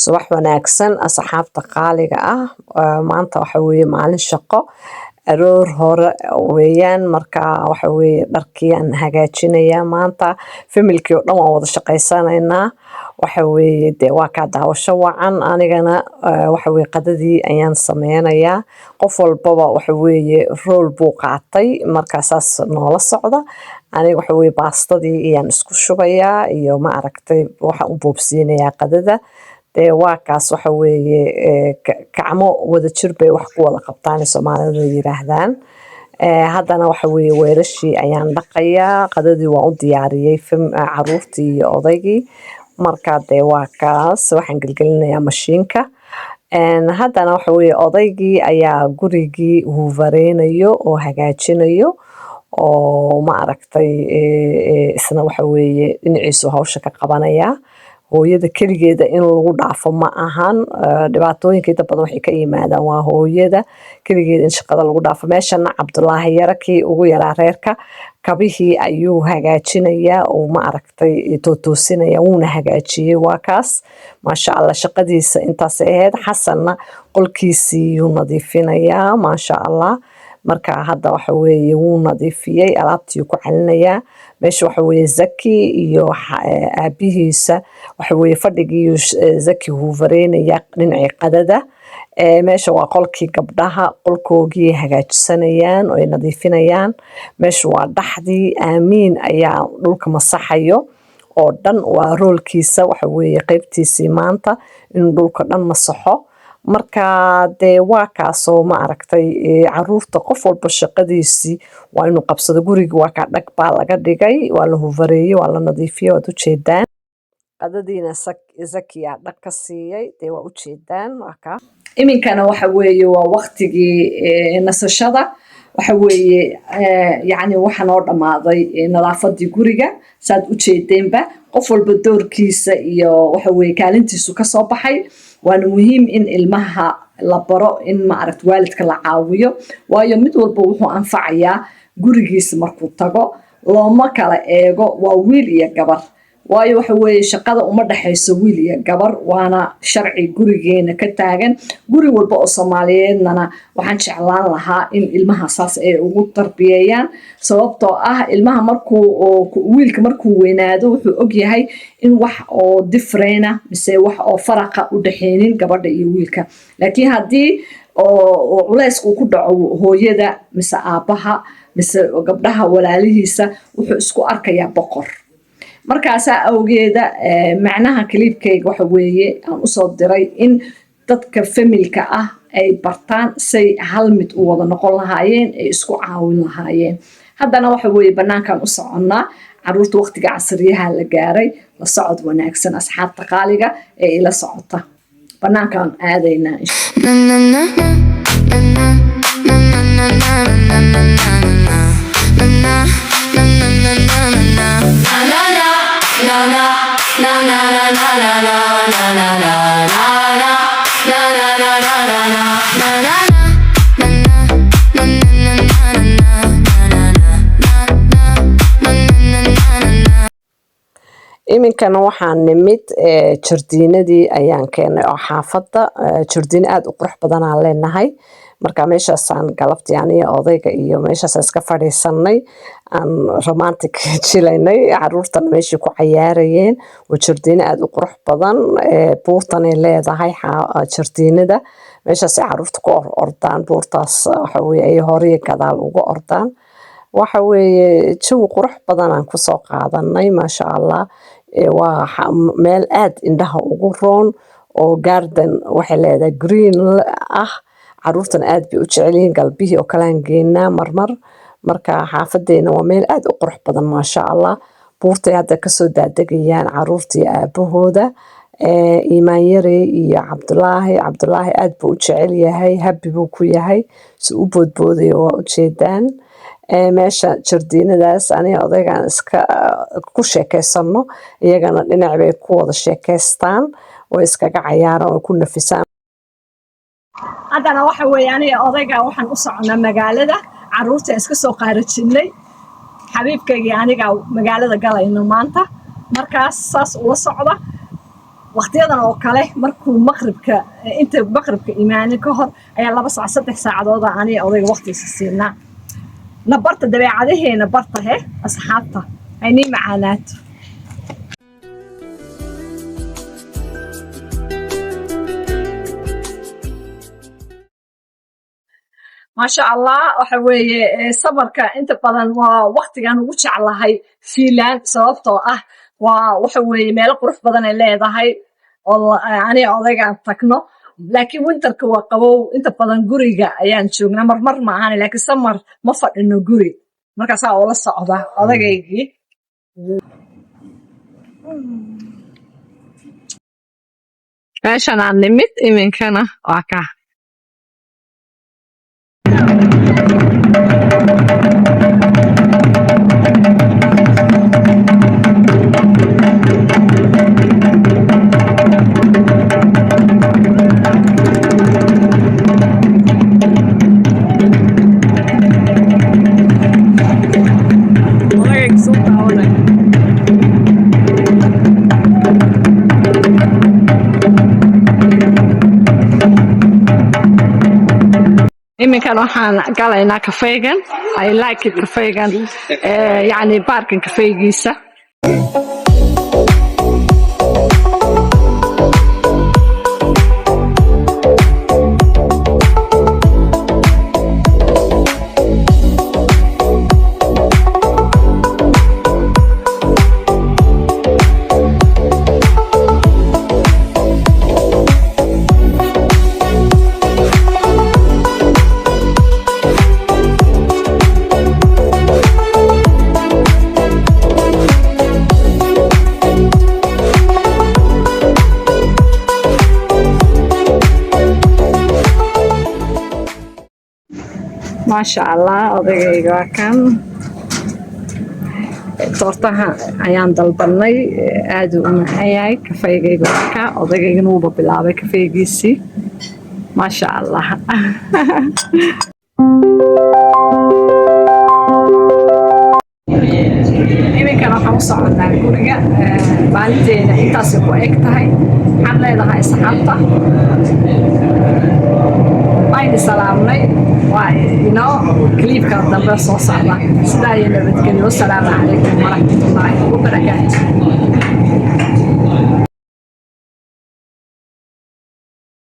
subax wanaagsan asxaabta qaaliga ah maanta waxa weeye maalin shaqo aroor hore weeyaan marka waxa weeye dharkii aan hagaajinayaa maanta familkii oo dhan waan wada shaqaysanaynaa waxa weeye de waa ka daawasho wacan anigana waxa weeye qadadii ayaan sameynayaa qof walbaba waxa weeye rool buu qaatay marka saas noola socda aniga waxa weeye baastadii ayaan isku shubayaa iyo ma aragtay waxa u boobsiinayaa qadada de waa kaas waxa weeye gacmo wada jir bay wax ku wada qabtaan Soomaalida yiraahdaan haddana waxa weeye weelashii ayaan dhaqayaa qadadii waan u diyaariyay caruurtii iyo odaygii marka de waa kaas waxaan gelgelinayaa mashiinka haddana waxa weeye odaygii ayaa gurigii huvareynayo oo hagaajinayo oo ma aragtay isna waxa weeye dhinaciisu hawsha ka qabanaya hooyada kaligeeda in lagu dhaafo ma ahan dhibaatooyinka inta badan waxay ka yimaadaan waa hooyada kaligeeda in shaqada lagu dhaafo meeshana Cabdullaahi yarakii ugu yaraa reerka kabihii ayuu hagaajinayaa oo ma aragtay toosinaya wuuna hagaajiyay waa kaas maasha Allah shaqadiisa intaas ahayd xasanna qolkiisii uu nadiifinayaa maasha Allah marka hadda waxa weeye wuu nadiifiyay alaabtii ku calinayaa meesha waxa weeye Zaki iyo aabihiisa waxa weeye fadhigii Zaki huvareynaya dhinaca qadada meesha waa qolkii gabdhaha qolkoogii hagaajisanayaan oo ay nadiifinayaan meesha waa dhaxdii aamiin ayaa dhulka masaxayo oo dhan waa roolkiisa waxa weeye qaybtiisii maanta in dhulka dhan masaxo marka de waa kaasoo ma aragtay caruurta qof walba shaqadiisii waa inuu qabsado guriga waa ka dhag baa laga dhigay waa la huvareeyay waa la nadiifiyay waad u jeedaan qadadiina Zakiya dhag ka siiyay de waa u jeedaan waa ka iminkana waxa weeye waa waqtigii nasashada waxa weeye yani waxa noo dhamaaday nadaafadii guriga saad u jeedeenba qof walba doorkiisa iyo waxa weeye kaalintiisu ka soo baxay waana muhiim in ilmaha la baro in ma aragt waalidka la caawiyo waayo mid walba wuxuu anfacayaa gurigiisa markuu tago looma kala eego waa wiil iyo gabar waayo waxa weeye shaqada uma dhaxayso wiil iyo gabar waana sharci gurigeena ka taagan guri walba oo Soomaaliyeedna waxaan jeclaan lahaa in ilmaha saas ay ugu tarbiyayaan sababtoo ah ilmaha wiilka markuu weynaado wuxuu og yahay in wax oo different mise wax oo faraqa u dhaxeenin gabadha iyo wiilka laakiin hadii oo culeysku ku dhaco hooyada mise aabaha mise gabdhaha walaalihiisa wuxuu isku arkayaa boqor markaas awgeeda macnaha clipkayga waxa weeye aan u soo diray in dadka familka ah ay bartaan say hal mid u wada noqon lahaayeen ay isku caawin lahaayeen haddana waxa weeye banaankan u soconnaa caruurta waqtiga casriyaha la gaaray la socod wanaagsan asxaabta qaaliga ee ila socota banaankan aadaynaa iminkana waxaan nimid jardiinadii ayaan keenay oo xaafada jardiin aad u qurux badan aan leenahay marka meeshaasaan galabtii aniga odayga iyo meeshaas iska fadhiisanay aan romantic jilaynay caruurtana meeshii ku cayaarayeen waa jardiino aad u qurux badan buurtan ay leedahay jardiinada meeshaas caruurta ku ordaan buurtaas waxa weeye ay hore gadaal uga ordaan waxa weeye jawi qurux badan aan ku soo qaadanay maasha Allah waa meel aad indhaha ugu roon oo garden waxa leedahay green ah caruurtan aad bay u jecel yihiin galbihii oo kala geynaa marmar marka xaafadeena waa meel aad u qurux badan maasha Allah buurtay hadda ka soo daadegayaan caruurtii aabahooda Iimaan Yare iyo Cabdullaahi aad buu u jecel yahay happy buu ku yahay si u boodbooday oo u jeedaan meesha jardiinadaas aniga odaygaan iska ku sheekaysano iyagana dhinac bay ku wada sheekaystaan oo iskaga cayaaraan oo ku nafisaan haddana waxa weeye aniga odayga waxaan u soconaa magaalada caruurta iska soo qaarajinay xabiibkayga aniga magaalada galayno maanta markaas saas ula socda waqtiyadan oo kale markuu maqribka inta maqribka imaanin ka hor ayaa 2 saac 3 saacadood ani odayga waqtigiisa siinaa nabarta dabeecadaheena barta he asxaabta aynii macaanaad ما شاء الله وحوي صبرك انت بدن ووقتيgan ugu jeclahay fiilan sababtoo ah وحوي meel qurux badan ay leedahay oo ani odaygaan tagno laakiin winterka waa qabow inta badan guriga ayaan joognaa marmar ma ahan laakiin summer ma fadhino guri markaas oo la socda odaygii meeshan aan nimid iminkana waa ka iminkan waxaan galaynaa kafeegan I like it kafeegan yani baarkan kafeegiisa ما شاء الله odayga kan tortaha ayaan dalbanay aad u macayay kafeeyga ka odayga uu bilaabay kafeegiisi ما شاء الله iminkan waxaan u soconaa guriga maalinteena intaas ku eg tahay waxaan leedahay asxaabta ayni salaamnay waa inoo kliibka dambe soo socda sidaa iyo nabadgelyo salaamu calaykum waraxmatullaahi wabarakaatuh